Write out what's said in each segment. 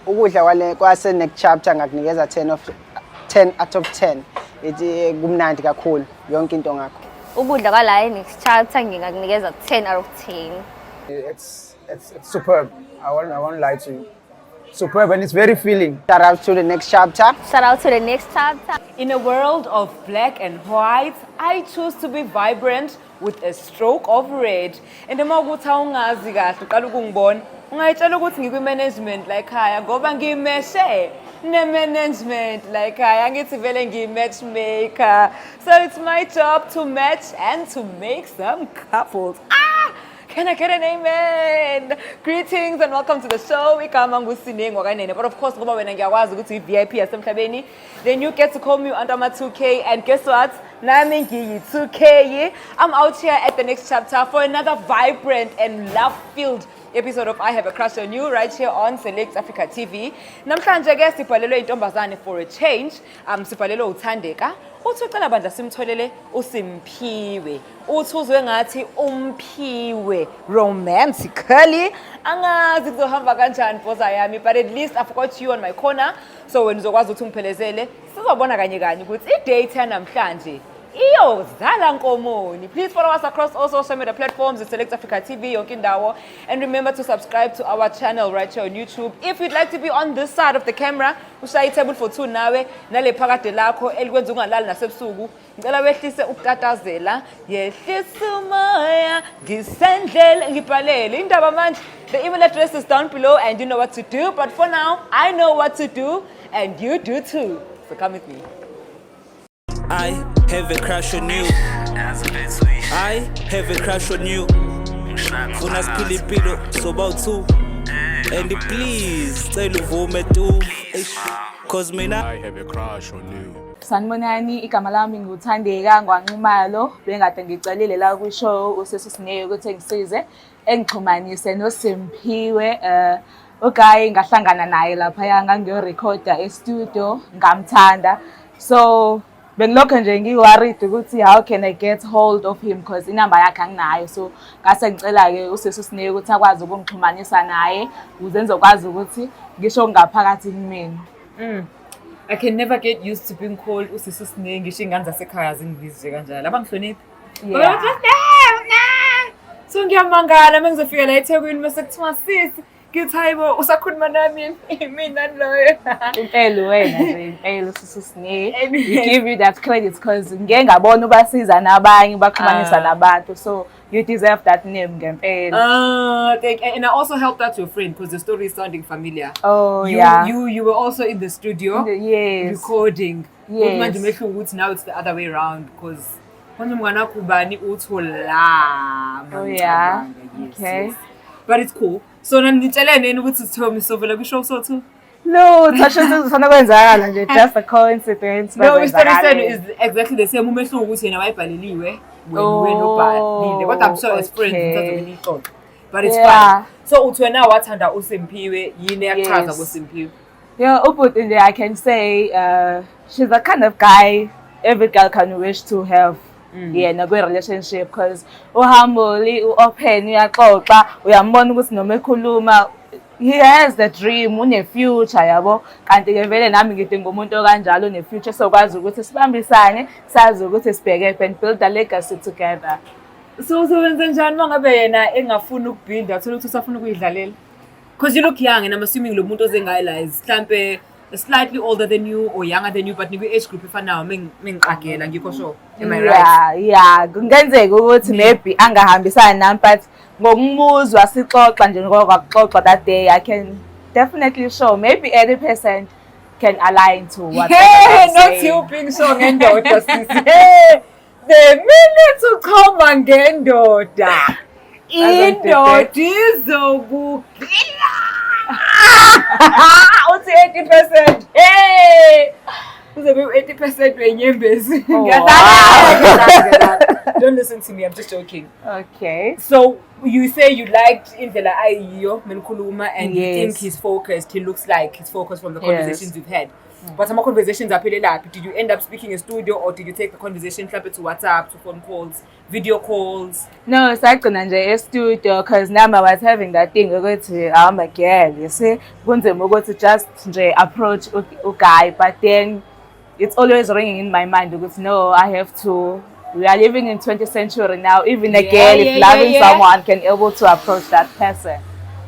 ukudla kwase next chapter ngakunikeza 10 out of 10. Ithi kumnandi kakhulu yonke into ngakho. Ukudla kwala next chapter ngingakunikeza 10 out of 10. It's superb. I won't lie to you. Superb, and it's very filling. Shout out to the next chapter. Shout out to the next chapter. In a world of black and white, I choose to be vibrant with a stroke of red. And the more ukuthi awungazi kahle uqala ukungibona, ungayitshela ukuthi ngikwi-management la ekhaya ngoba ngimeshe ne-management la ekhaya, angithi vele ngiyi-matchmaker. So it's my job to match and to make some couples. Can I get an amen? Greetings and welcome to the show. But of course, when I VIP yasemhlabeni, then you get to call me under my 2K. And guess what? Nami ngiyi 2K. I'm out here at the next chapter for another vibrant and love-filled episode of I Have a Crush on You right here on Select Africa TV. Namhlanje ke sibhalelwe intombazane for a change. Sibhalelwe uThandeka. Uthi ucela bandla simtholele uSimphiwe. Uthi uzwe ngathi umphiwe romantically. Angazi kuzohamba kanjani boza yami, but at least I've got you on my corner. So when uzokwazi ukuthi ungiphelezele, sizobona kanye kanye ukuthi i-date yanamhlanje iyozala nkomoni. Please follow us across all social media platforms, Select Africa TV, yonke indawo. And remember to subscribe to our channel right here on YouTube. If you'd like to be on this side of the camera, ushaya table for two nawe, nale phakade lakho elikwenza ungalali nasebusuku. Ngicela wehlise ukutatazela, yehlise umoya, ngisendlela ngibhalele indaba manje. The email address is down below and you know what to do. But for now, I know what to do and you do too. So come with me. I have a crush on you. I have a crush on you. Funa siphilipilo soba two. And please tell uvume tu. Cause mina I have a crush on you. Sanibonani, igama lami nguThandeka Ngwanqumalo. Bengade ngicelile la ku show usesisineyo ukuthi ngisize engixhumanise noSimphiwe. Okay, ngahlangana naye lapha ngangiyorecorda e-studio, ngamthanda. So bengilokho nje ngiworried ukuthi how can I get hold of him because inamba yakhe anginayo. So ngase ngicela ke usesisineyo ukuthi akwazi ukungixhumanisa naye ukuze ngizokwazi ukuthi ngisho ngaphakathi kumina. I can never get used to being called usisisine ngisho ingane zasekhaya zingibizwe kanjalo. Abangihloniphi? Yeah. So ngiyamangala mengizofika la eThekwini bese kuthiwa sisi ngithi hayibo usakhuluma nami mina loyo. Impela wena nje impela usisine. We give you that credit because ngeke ngabona ubasiza nabanye baxhumanisa nabantu. So you deserve that name ngempela. And I also helped out your friend because the story is sounding familiar. Oh, you were also in the studio yes. Recording. Yes. Manje mehlo ukuthi now it's the other way around because manje mngana kubani utho la. Oh yeah. Yes, Okay. yes. But it's cool. So nanitshele nini ukuthi sithomi sovela ku show so too? No, tasho sizofuna kwenzakala nje just a coincidence. No, the story is exactly the same. Umehlo ukuthi yena wayibhaleliwe wena ubhalile. But I'm sure as friends mthatha ngixoxa. But it's fine. So uthi wena wathanda uSimphiwe yini yachaza kuSimphiwe? Yeah, openly I can say she's the kind of guy every girl can wish to have. Yeah, in a good relationship because uhamboli, open, uyaxoxa, uyambona ukuthi noma ekhuluma he has the dream, une-future yabo. Kanti ke vele nami ngidinga umuntu okanjalo une-future sokwazi ukuthi sibambisane, sazi ukuthi sibheke and build a legacy together. So uzowenza njani mangabe yena engafuni ukubhinda athola ukuthi usafuna ukuyidlalela? Because you look young and I'm assuming lo muntu ozengayilazi mhlambe slightly older than you or younger than you but nikwi age group efanayo mengiqagela ngikho sure. Am I right? Yeah, kungenzeka ukuthi maybe angahambisani nami but ngokumuzwa sixoxa nje ngokwaxoxa that day I can definitely show maybe 80% can align to what not you being so ngendoda sisi. The minute ukhoma ngendoda indoda izokugila. Uthi 80%. Hey! Uzobe 80% wenyembezi. Don't listen to me, I'm just joking. Okay. So you say you liked Indlela Ayiyo Menkuluma and you think Yes. he's focused, he looks like he's focused from the Yes. conversations you've had. But some conversations are pretty like, did you end up speaking in studio or did you take the conversation clap it to WhatsApp, to phone calls, video calls? No, sagcina nje e-studio because now I was having that thing ukuthi I'm a girl, you see. Kunzima ukuthi just nje approach uGuy, but then it's always ringing in my mind because no, I have to. We are living in 20th century now. Even a girl, if loving someone, can able to approach that person.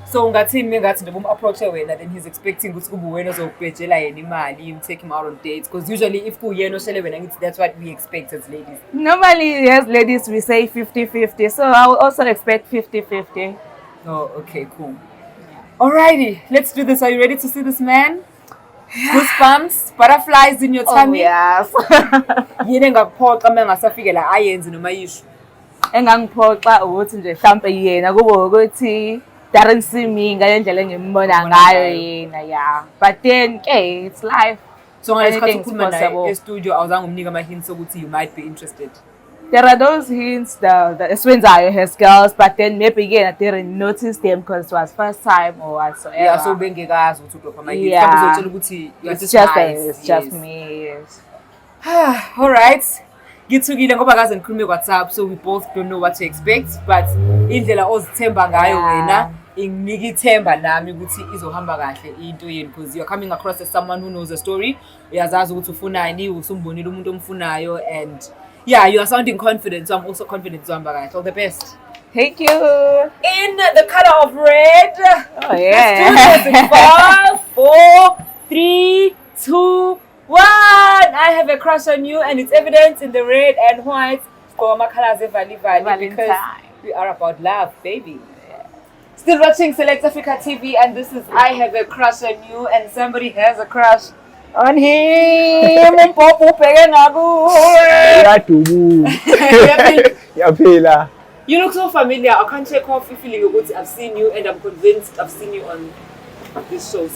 So ngathi ngathi nje approach wena, then he's expecting ukuthi kube wena ozokubhejela yena imali, you take him out on dates because usually if kuyena oshele wena that's what we expect as ladies. Normally, yes, ladies, we say 50-50. So I will also expect 50-50. Oh, okay, cool. Alrighty, let's do this. Are you ready to see this man? Goosebumps, butterflies in your tummy. Yes. Yini engakuphoxa mengasafike la ayenzi noma yisho. Engangiphoxa ukuthi nje mhlambe yena kube ukuthi Darren Simi ngale ndlela engimbona ngayo yena, yeah. But then, okay, it's life. So Anything's ngesikhathi ukhuluma naye possible. e-studio awuzange umnika ama-hints ukuthi you might be interested. There are those hints that Eswenzayo has girls, but then maybe again I didn't notice them because it was first time or whatsoever. Yeah, so bengekazi ukuthi udropha ama-hints. Yeah. Mhlawumbe uzotshela ukuthi you're It's just just, nice. it's just Yes. me, yes. Alright. Ngithukile ngoba kaze ngikhulume WhatsApp, so we both don't know what to expect, but indlela ozithemba ngayo wena inginika ithemba nami ukuthi izohamba kahle into yeni because you're coming across as someone who knows a story. Uyazazi ukuthi ufunani, usumbonile umuntu omfunayo, and yeah, you are sounding confident, so I'm also confident zohamba kahle. All the best. Thank you. In the color of red. Oh yeah. Let's do this in 5, 4, 3, 2, 1. I have a crush on you, and it's evident in the red and white. Because Valentine. we are about love, baby. Still watching Select Africa TV, and this is I Have a Crush on You, and somebody has a crush on him. Yaphila. You look so familiar. I can't shake off the feeling of I've seen you, and I'm convinced I've seen you on this show.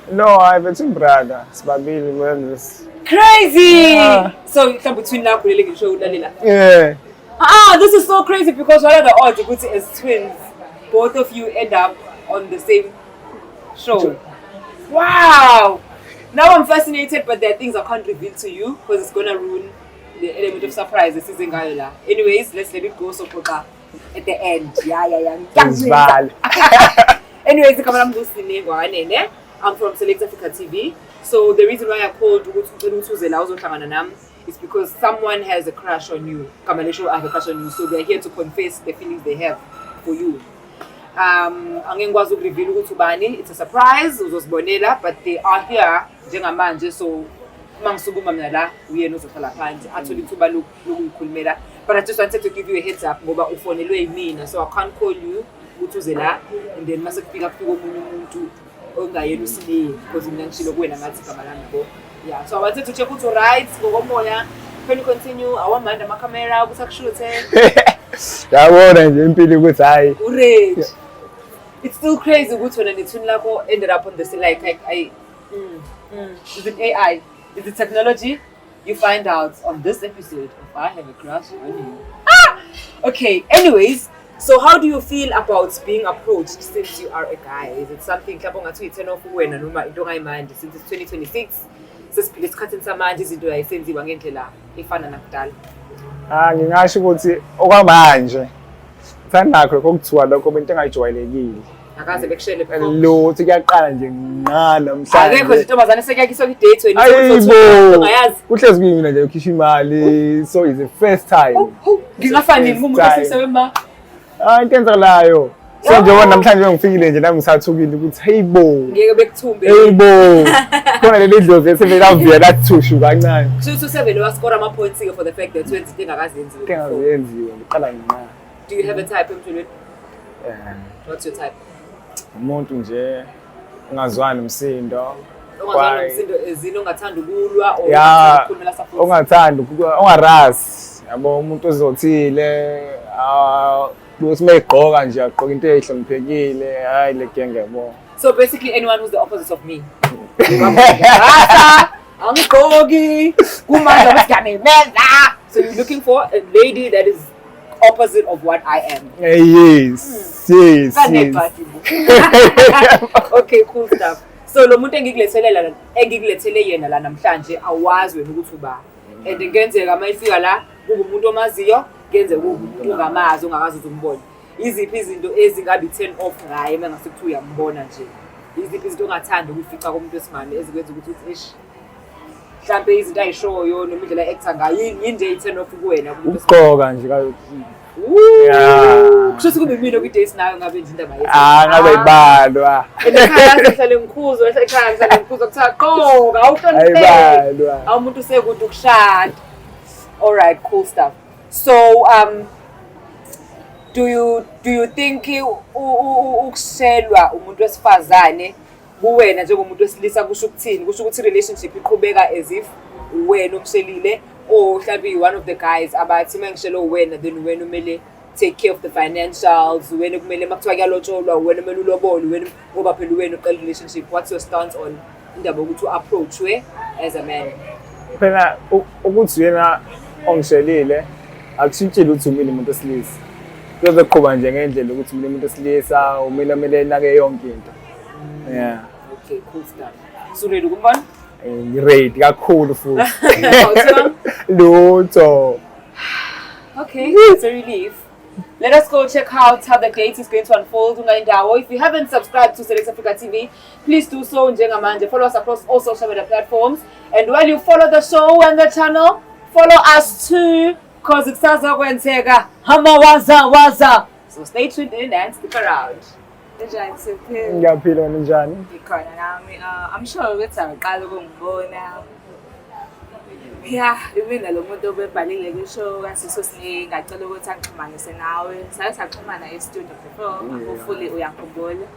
No, I have a twin brother. Sibabili wellness. Crazy! Yeah. So you come between now and show Dalila. Yeah. This is so crazy because what are the odds you as twins? Both of you end up on the same show. Wow! Now I'm fascinated, but there are things I can't reveal to you because it's gonna ruin the element of surprise. This is Ngayola. Anyways, let's let it go so Poka at the end. Yeah. Anyways, I'm from Select Africa TV. So the reason why I called is because someone has a crush on you. Kamalesho have a crush on you. So they're here to confess the feelings they have for you. Angengwazi ukureveal ukuthi ubani. It's a surprise, uzosibonela, but they are here njengamanje, so mangisukuma mina la uyena uzokhala phansi athola ithuba lokuyikhulumela. But I just wanted to give you a heads up ngoba ufonelwe yimina, so I can't call you ukuthi uze la and then mase kufika omunye umuntu ongayena usini because mina ngishilo kuwena ngathi igama lami bo. Yeah, so I wanted to check ukuthi right ngokomoya. Can you continue? Awamanda ama camera ukuthi akushuthe. Yabona nje impilo ukuthi hayi. Great. It's still crazy ukuthi wena nethuni lakho ended up on the like is it AI? Is it technology? You find out on this episode of I Have a Crush on You. Okay, anyways, so how do you feel about being approached since you are a guy? Is it something since it's 2026? Sesiphile esikhathini samanje izinto yayisenziwa ngendlela efana nakudala. Ngingasho ukuthi okwamanje sanakho kokuthiwa lokho into engayijwayelekile. Akaze bekushele Lo uthi kuyaqala nje ngqala mhlawumbe. Akekho nje intombazane sekuyakiswa i-date wena ungayazi. Kuhlezi kuyimina nje ukhishwa imali, so it's the first time. Ngingafani ngumuntu osisebema. Into enzakalayo. So nje wona namhlanje ngifikile nje nami ngisathukile ukuthi hayibo. Ngeke bekuthumbe. Hayibo. Khona leli dlozi esivela via lathushu kancane. Kusho usevele wascore ama points for the fact that wenza into engakazenziwe. Engazenziwe ngiqala nginqala. Do you have a type emthweni? What's your type? Umuntu nje ungazwani umsindo. Ongazwani umsindo ezini ongathanda ukulwa or ukukhulumela support. Ongathanda ongarasi. Yabo umuntu ozothile ukuthi mayigqoka nje aqoka into ehloniphekile hayi le genge yabo. So basically anyone who's the opposite of me. Angigqoki kumanje ukuthi ngiyanemeza. So you're looking for a lady that is opposite of what I am. Yes, yes, Kane yes. party. Okay, cool stuff. So lo muntu engikulethele yena la namhlanje awazi wena ukuthi uba. And ngenzeka mayifika la kube umuntu omaziyo, ngenzeka kube umuntu ongamazi ongakazi ukuthi umbone. Iziphi izinto ezingabi turn off ngaye mangase kuthi uyambona nje. Iziphi izinto ongathanda ukufica komuntu wesimame ezikwenza ukuthi ish. Mhlambe izinto ayishoyo noma indlela actor ngayo yinde turn off kuwena kumuntu. Ugqoka nje ka. Kusho kube mina kwi-dates nayo ngabe nje indaba yethu. Ngabe ibalwa. Ekhaya sihlale ngikhuzo, ekhaya ngihlale ngikhuzo kuthiwa qhoka awuhlonipheki. Ayibalwa. Awumuntu sekude ukushada. All right, cool stuff. So do you think ukushelwa umuntu wesifazane kuwena njengomuntu wesilisa kusho ukuthini? Kusho ukuthi relationship iqhubeka as if wena umshelile or mhlawumbe one of the guys abathi mangishelo wena then wena umele take care of the financials, wena kumele makuthiwa kuyalotsholwa wena kumele ulobole wena ngoba phela wena uqala relationship. What's your stance on indaba ukuthi u-approach we as a man? Phela ukuthi yena ongishelile akushintshile ukuthi umile umuntu wesilisa. Kuzoqhubeka nje ngendlela ukuthi umile umuntu wesilisa umile nake yonke into. Yeah. Okay, cool stuff. So ready ukumbona? Ngiready kakhulu futhi. Awuthina? Lutho. Okay, it's a relief. Let us go check out how the date is going to unfold. If you haven't subscribed to Select Africa TV, please do so. Njengamanje, follow us across all social media platforms. And while you follow the show and the channel, follow us too, because it's kwenzeka waza. So stay tuned in and stick around. Njani Siphile? Ngiyaphila wena njani? Ngikhona nami. I'm sure ukuthi angaqala ukungibona. Yeah, mina lo muntu obebhalile kwishow kaSiso Siningi ngacela ukuthi angixhumanise nawe. Sake saxhumana e-studio before, hopefully uyakhumbula.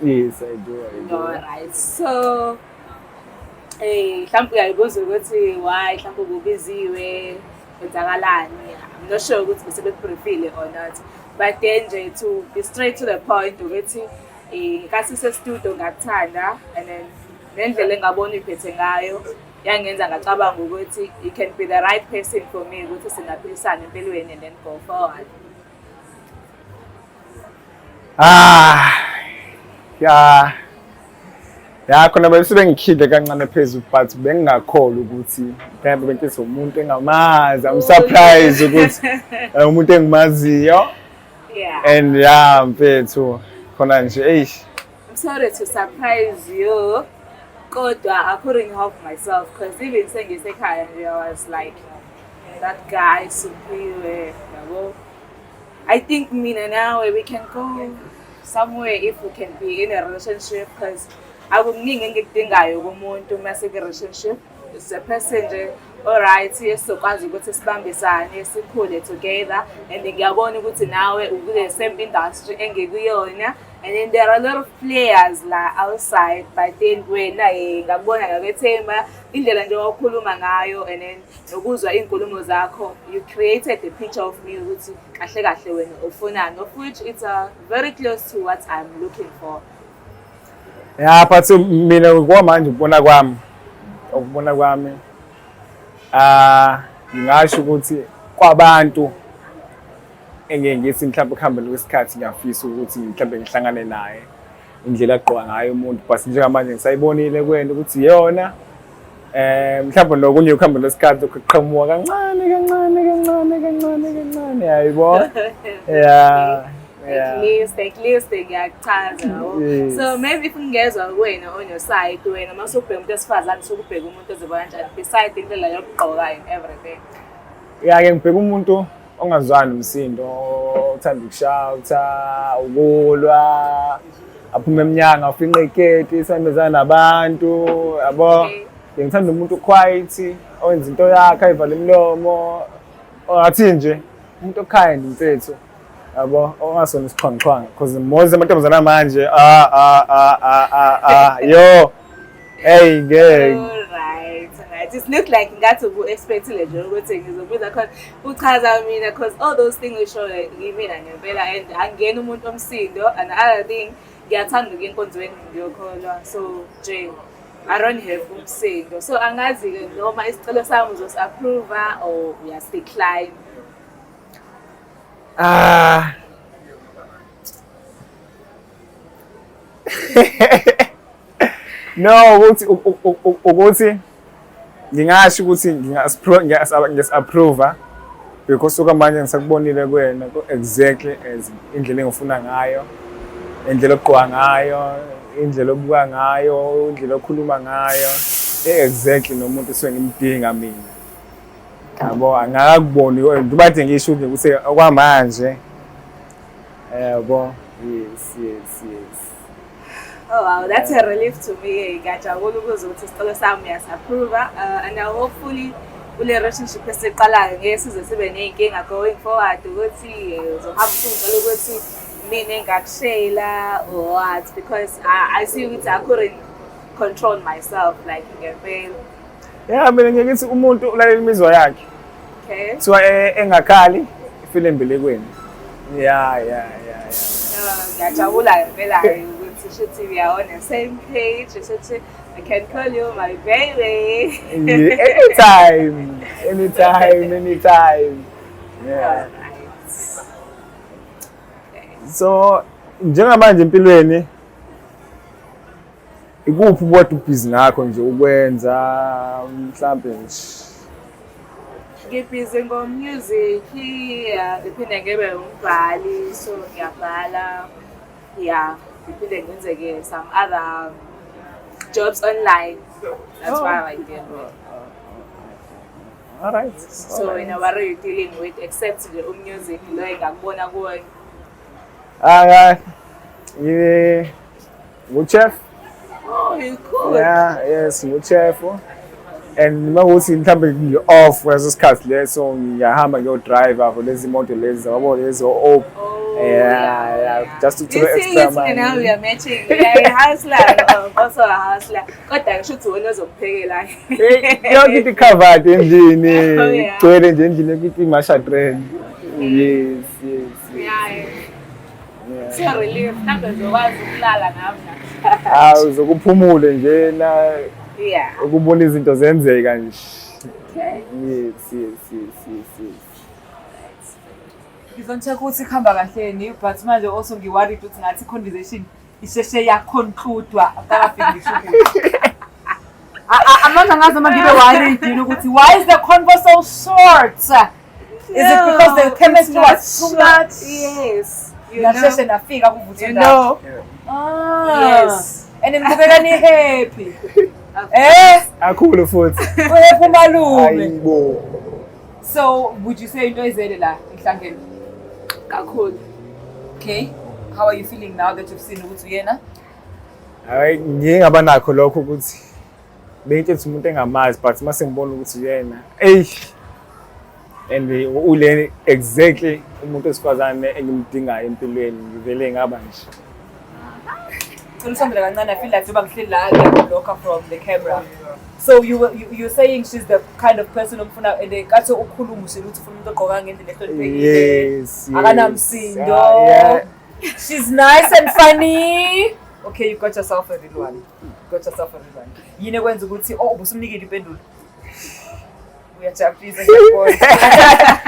Yes, I do. All right. So mhlawumbe uyayibuza ukuthi why mhlawumbe ububiziwe kwenzakalani. I'm not sure ukuthi bese bekubriefile or not. But then nje to be straight to the point ukuthi kaSiso studio ngakuthanda and then nendlela engabona iphethe ngayo yangenza ngacabanga ukuthi you can be the right person for me ukuthi singaphilisana empilweni and then go forward. Ya khona bese bengikhide kancane phezulu but bengingakholwa ukuthi mhlawumbe bentisi umuntu engamazi. I'm surprised ukuthi umuntu engimaziyo. Yeah. And yeah, mfethu khona nje I'm sorry to surprise you. Kodwa I couldn't help myself because even sengisekhaya nje I was like that guy Siphile, yabo. I think mina nawe we can go somewhere if we can be in a relationship because akuningi engikudingayo kumuntu mase relationship. It's a person nje alright esizokwazi ukuthi sibambisane sikhule together and ngiyabona ukuthi nawe ukule same industry engikuyona and then there are a lot of players la outside but then wena ngakubona ngakethemba indlela nje okhuluma ngayo and then nokuzwa inkulumo zakho you created the picture of me ukuthi kahle kahle wena ufunani of which it's very close to what I'm looking for. Yeah, but mina kwamanje ukubona kwami ngingasho ukuthi kwabantu engithi mhlawumbe kuhambela kwesikhathi ngiyafisa ukuthi mhlawumbe ngihlangane naye indlela agqoka ngayo umuntu but njengamanje ngisayibonile kwena ukuthi yona mhlawumbe nokunye ukuhambela kwesikhathi ukuqhamuka kancane yayibona. Yeah. At least ngiyachaza. So maybe if ngezwe wena on your side wena mase ubheka umuntu esifazane sokubheka umuntu ozoba kanjani beside indlela yokugqoka and everything. Yeah, ke ngibheka umuntu ongazwani umsindo uthanda ukushawutha ukulwa aphume eminyanga ufinqa iketi isambezana nabantu yabo. Ngithanda umuntu quiet owenza into yakhe ayivala imilomo ongathi nje umuntu okind mfethu yabo ongasona isiqhwanqhwanga because most amantombazana manje yo hey girl. Alright. It look like ngathi ubu-expectile nje ukuthi ngizobuza khona uchaza mina because all those things usho ngimina ngempela and angena umuntu omsindo and other thing ngiyathanda ukuya enkonzweni ngiyokholwa so nje I don't have umsindo. So angazi-ke noma isicelo sami uzos-approve or uyas-decline. No, ukuthi ngingasho ukuthi ngiyas-approve because sokamanje ngisakubonile kuwena exactly as indlela engifuna ngayo, indlela ogqoka ngayo, indlela obuka ngayo, indlela okhuluma ngayo, exactly nomuntu esuke ngimdinga mina. Yabo angakakuboni ngibathe ngisho ukuthi okwamanje yabo yes. Oh wow, that's a relief to me. Ngiyajabula ukuzwa ukuthi isicelo sami uyas-approve and hopefully kule relationship esiqalayo ngeke size sibe ney'nkinga going forward ukuthi uzohamba usungitshela ukuthi mina engakushayela or what, because I see ukuthi I couldn't control myself like ngempela. Yeah, mina ngithi umuntu ulalela imizwa yakhe. Okay. So engakhali ifile embelekweni. Yeah. Ngiyajabula ngempela ukuthi shuthi we are on the same page. Shuthi I can call you my baby. Anytime. Yeah. So njengamanje empilweni ikuphi kodwa ubhizi ngakho nje ukwenza mhlambe nje ngibhizi ngo-music, ngiphinde ngibe umbhali, so ngiyabhala, ngiphinde ngenze-ke some other jobs online. That's why I did it. All right. So in what are you dealing with except the music lo engakubona kuwe? Chef. Oh, you cool. Yes, chef. And mawuthi mhlambe ngi-off kweso sikhathi leso ngiyahamba ngiyodrive for lezi moto lezi yabo lezo just to throw extra money. Now we are matching. Yeah, hustler, also a hustler. Kodwa ngisho ukuthi wena ozokuphekela. Yonke i-covered endlini, gcwele nje endlini ukuthi imasha trend. Yes. So relief, mhlambe uzokwazi ukulala ngami. Uzokuphumule nje na ukubona izinto zenzeka nje. Okay. Yes. Ngizonitshela ukuthi kuhamba kahleni but manje also ngiworried ukuthi ngathi conversation isheshe yaconcludewa akafiki ngisho ukuthi. Amanje ngaze mangibe worried ukuthi why is the convo so short? Is it because the chemistry was too much? Yes. Nasheshe nafika kuvutha You know. Yes. And ngibukeka ni happy. Akhulu futhi. Uhappy malume. Ayibo. So would you say into ezele la enhlangeni? Kakhulu. Okay. How are you feeling now that you've seen ukuthi uyena? Hayi ngingaba nakho lokho ukuthi beyinto ethi umuntu engamazi but mase ngibona ukuthi uyena. And ule exactly umuntu esifazane engimdingayo empilweni ngivele ngaba nje. Ulisondela kancane I feel like uba ngihleli la ngiyablocker from the camera. So you're saying she's the kind of person umfuna and kathi ukhuluma ushela ukuthi ufuna umuntu ogqoka ngendlela ehloniphekile. Yes. Akanamsindo. She's nice and funny. Okay, you got yourself a real one. Yini kwenza ukuthi ubusumnikile impendulo. Uyajabulisa ngiyabona.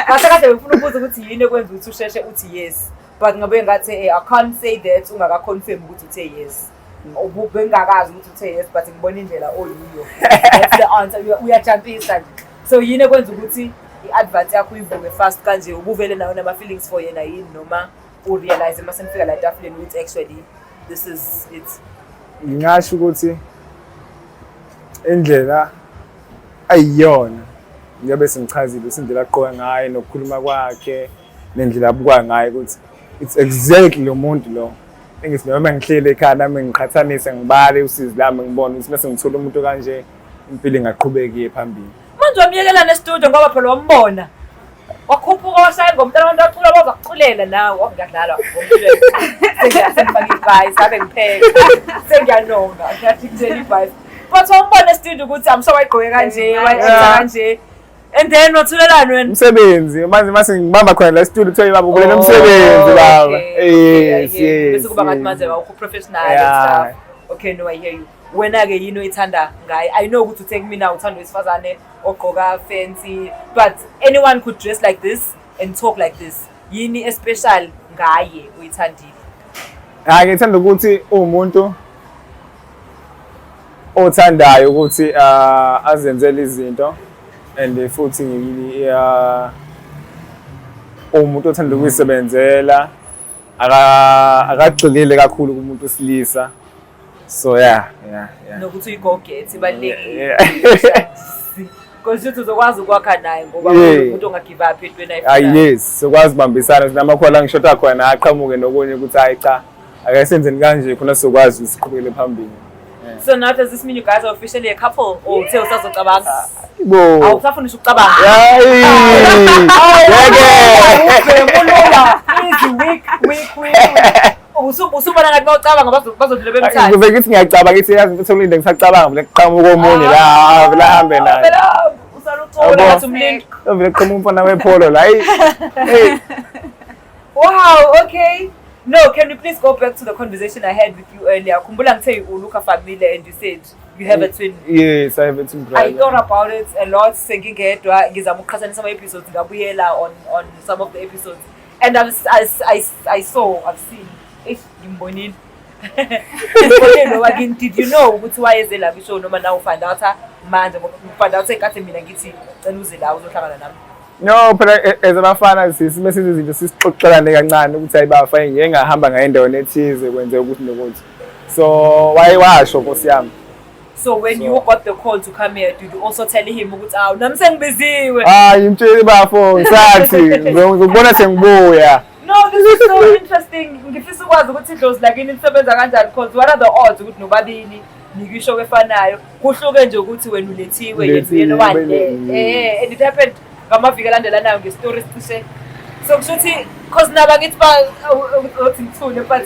Kade ngifuna ukubuza ukuthi yini kwenza ukuthi usheshe uthi yes. But ngabe ngathi I can't say that ungaka confirm ukuthi uthe yes. Ubengakazi ukuthi uthe yes but ngibona indlela oyiyo. That's the answer. Uyajampisa nje. So yini kwenza ukuthi iadvert yakho ivume fast kanje ubuvele nawo nama feelings for yena yini noma urealize mase nifika la tafuleni ukuthi actually this is it. Ngingasho ukuthi indlela ayiyona ngiyabe sengichazile indlela aqoka ngayo nokukhuluma kwakhe nendlela abuka ngayo ukuthi it's exactly lo muntu lo engithi noma ngihlele ekhaya nami ngiqhathanise ngibale usizi lami ngibona ukuthi mase ngithola umuntu kanje impilo ingaqhubeki phambili. Manje wamyekela ne-studio ngoba phela wambona. Wakhuphuka washaya ngomntana abantu acula bazakuculela nawe ngiyadlala sengiyafaka i-vice abe ngipheka sengiyanonga ngathi kuthela i-vice but wambona e-studio ukuthi amsho wayigqoke kanje wayenza kanje and then wathulelani wena umsebenzi mase ngibamba khona la studio kuthiwa baba ubulele umsebenzi baba. Yes bese kuba ngathi manje awukho professional and stuff. Okay, no, I hear you. Wena-ke yini oyithanda ngaye? I know ukuthi uthe kumina uthanda wesifazane ogqoka fancy, but anyone could dress like this and talk like this. Yini especial ngaye oyithandile? Hayi ngithanda ukuthi umuntu othandayo ukuthi azenzele izinto and futhi umuntu othanda ukuyisebenzela akagxilile kakhulu kumuntu osilisa. So yeah. Nokuthi uyigogethi ibalulekile. Yeah. Because uthi uzokwazi ukwakha naye ngoba umuntu ongagive up entweni ayifunayo. Yes, sokwazi ukubambisana sinamakhwala ngishoda khona aqhamuke nokunye ukuthi hayi cha ake senzeni kanje khona sokwazi siqhubekele phambili. So now does this mean you guys are officially a couple or uthe usazocabanga? Bo. Awusafuna ukucabanga. Hayi. Week. Usubona ngathi bawucabanga bazodlula bemthanda. Ngiveke ukuthi ngiyacabanga ukuthi yazi ukuthi ulinde ngisacabanga vele qhamuka omunye la vele hambe naye. Usaluthola ngathi umlindi. Vele qhamuka umfana wepholo la. Hey. Wow, okay. No, can we please go back to the conversation I had with you earlier? Khumbula ngithe uluka familia and you said you have a twin. Yes, I have a twin brother. I thought about it a lot sengingedwa ngizama ukuqhathanisa ama episodes ngabuyela on some of the episodes and I've seen if ngimbonile. Did you know ukuthi wayeze la bisho noma now find out manje ngoba find out ekathi mina ngithi cela uze la uzohlangana nami? No, phela ezabafana sisimese izinto sisixoxelane kancane ukuthi ayibafana ngiye ngahamba ngayendaweni ethize kwenze ukuthi nokuthi. So washo Nkosi yami. So when you got the call to come here, did you also tell him ukuthi awu nami sengibiziwe? Imtsheli bafo ngisathi ngizobona sengibuya. No, this is so interesting. Ngifisa ukwazi ukuthi idlozi lakini lisebenza kanjani because what are the odds ukuthi nobabili nikisho kwefanayo kuhluke nje ukuthi wena ulethiwe yena one day. And it happened ngamaviki alandelanayo ngestories cishe. So kushuthi cause naba ngithi ba uthi ngithule but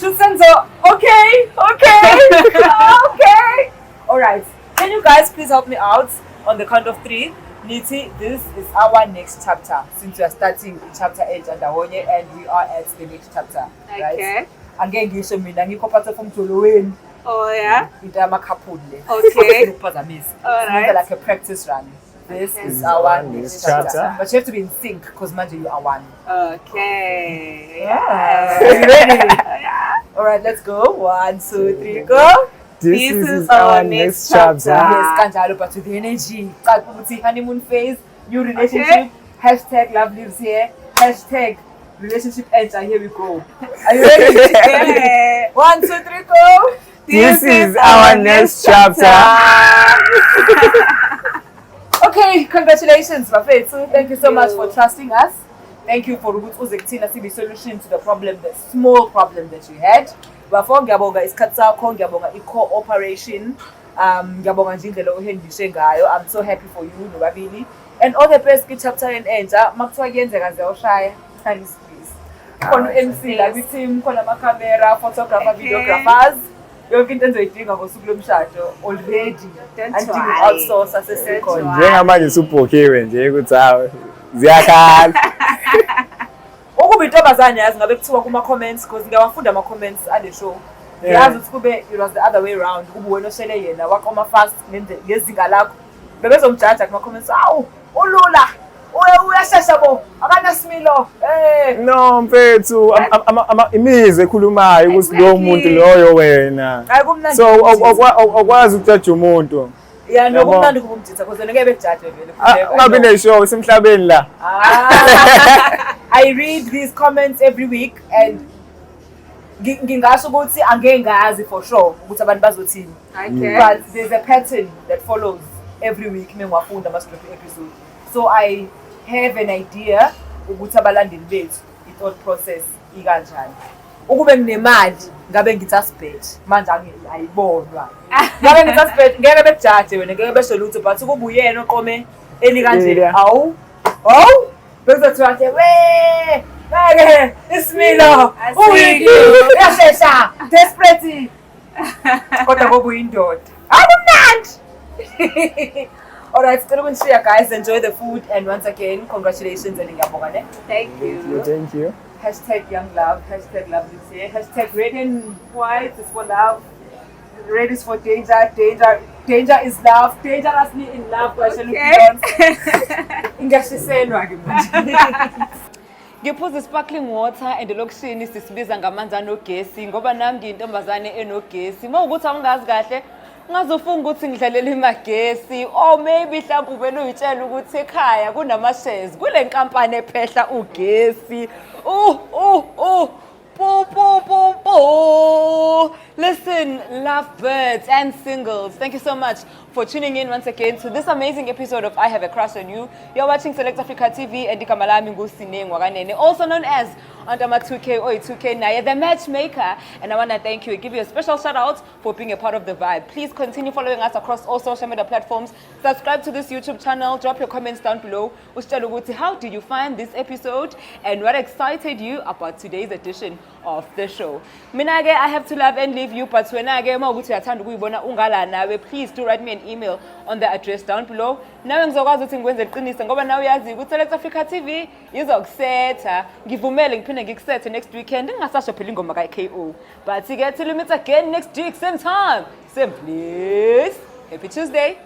Shusenzo, okay. All right. Can you guys please help me out on the count of 3? Niti, this is our next chapter since we are starting chapter 8 Ndawonye and we are at the next chapter. Right? Okay. Again, ngisho mina ngikophatha from Joloweni. Oh yeah. Itama kaphule. Okay. All right. Like a practice run. This is our next chapter. But you have to be in sync because manje you are one. Okay. Yeah. Are you ready? Yeah. All right, let's go. 1, 2, 3, go. This is our next chapter. Yes, kanjalo but with the energy. Honeymoon phase, new relationship. Okay. #love lives here. #relationship ends. Here we go. Are you ready? Yeah. 1, 2, 3, go. This is our next chapter. Okay, congratulations, Bafethu. Thank you so much for trusting us. Thank you for uzekthina sibe solution to the problem, the small problem that you had. Bafo ngiyabonga isikhathi sakho, ngiyabonga i-cooperation. Ngiyabonga nje indlela ohendishe ngayo. I'm so happy for you nobabili. And all the best ki-chapter entsha. Makuthiwa kuyenzeka nje awushaya. Thanks please. Khona MC la kwi-team, khona ama-camera, photographer, videographers. Yonke into enzoyidinga ngosuku lomshado already. Andidinga outsource asesikhona. Njengamanje usubhokhiwe nje ukuthi hawe ziyakhala. Ukuba intombazane yazi ngabe kuthiwa kuma comments because ngiyawafunda ama comments ale show. Ngiyazi ukuthi kube it was the other way around. Kube wena oshele yena waqoma fast ngezinga lakho. Bebezomjaja kuma comments awu ulula. Uyashesha bo akanasimilo. No mfethu imizwe ekhulumayo ukuthi lo muntu loyo wena. Hayi kumnandi. So akwazi ukujaja umuntu. Yeah, no kumnandi kubumjitha because ngeke bekujaje vele. Ungabi neshow semhlabeni la. I read these comments every week and ngingasho ukuthi angeke ngazi for sure ukuthi abantu bazothini. Okay. But there's a pattern that follows every week mengwafunda ama-script episode. So I have an idea ukuthi abalandeli bethu i-thought process ikanjani. Ukube nginemali ngabe ngithi asibhet manje ayibonwa. Ngabe ngithi asibhet ngeke bekujaje wena ngeke besho lutho but kube uyena oqome eli kanje awu bezothiwa nje we ngeke isimilo uyiki uyashesha desperate kodwa kube uyindoda akumnandi. Alright, still share guys, enjoy the food and once again congratulations and ngiyabonga. Thank you. Thank you. #young love, #love lives here, #red and white is for love. ready for danger. Danger is love. Dangerously in love. Ngashiselwa ke manje. Ngiphuza sparkling water and lokishini sisibiza ngamanzi anogesi ngoba nami ngiyintombazane enogesi. Mawukuthi awungazi kahle ngazofunga ukuthi ngidlalela imagesi or maybe mhlawumbe ubena uyitshela ukuthi ekhaya kunama shares kule nkampani ephehla ugesi. Listen, lovebirds and singles, thank you so much for tuning in once again to this amazing episode of I Have a Crush on You. You're watching Select Africa TV and Dikamalami Ngusine Ngwakanene, also known as Andama 2K or 2K Naya, the matchmaker. And I want to thank you and give you a special shout out for being a part of the vibe. Please continue following us across all social media platforms. Subscribe to this YouTube channel. Drop your comments down below. How did you find this episode? And what excited you about today's edition of the show? Minage, I have to love and leave you, but when I get more please do write me an email on the address down below. Now ngizokwazi ukuthi ngikwenze iqiniso ngoba nawe uyazi ukuthi Select Africa TV izokusetha. Ngivumele ngiphinde ngikusethe next weekend ngingasasho phela ingoma ka KO. But to get to limit again next week same time. Same place. Happy Tuesday.